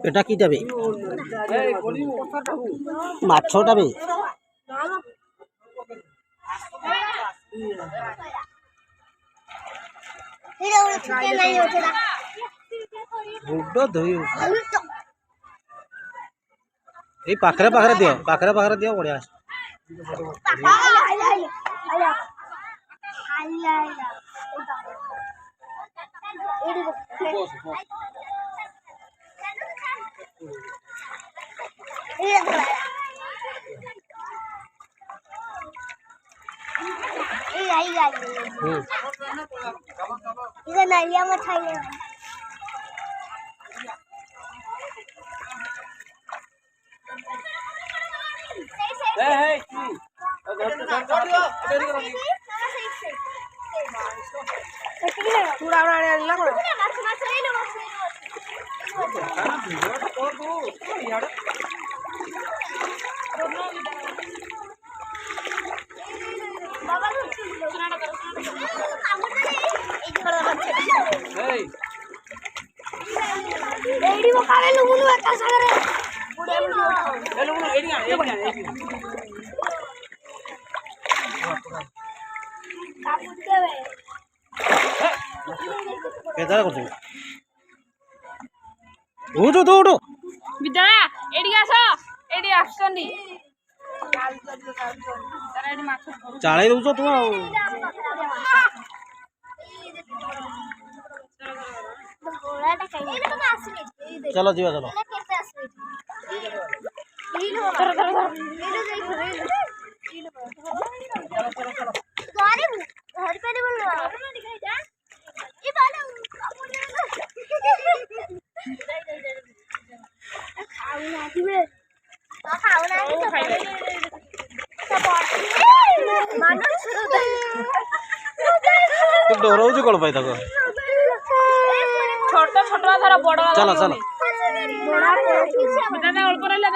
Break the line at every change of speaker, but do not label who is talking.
এটা কি যাবে মাছটা বে এই পাখরে পাখরে দিও বড়িয়া
বিদ্যালয় এদিকে আসো এটি আসছন্তি
চালাই দৌছ তুমি চলো ଯିବା চলো ଡରଉଛୁ କଣ ପାଇଁ ତାକୁ
ছোট ছোট ধর বড়
চলো চলো
অল্প রইলে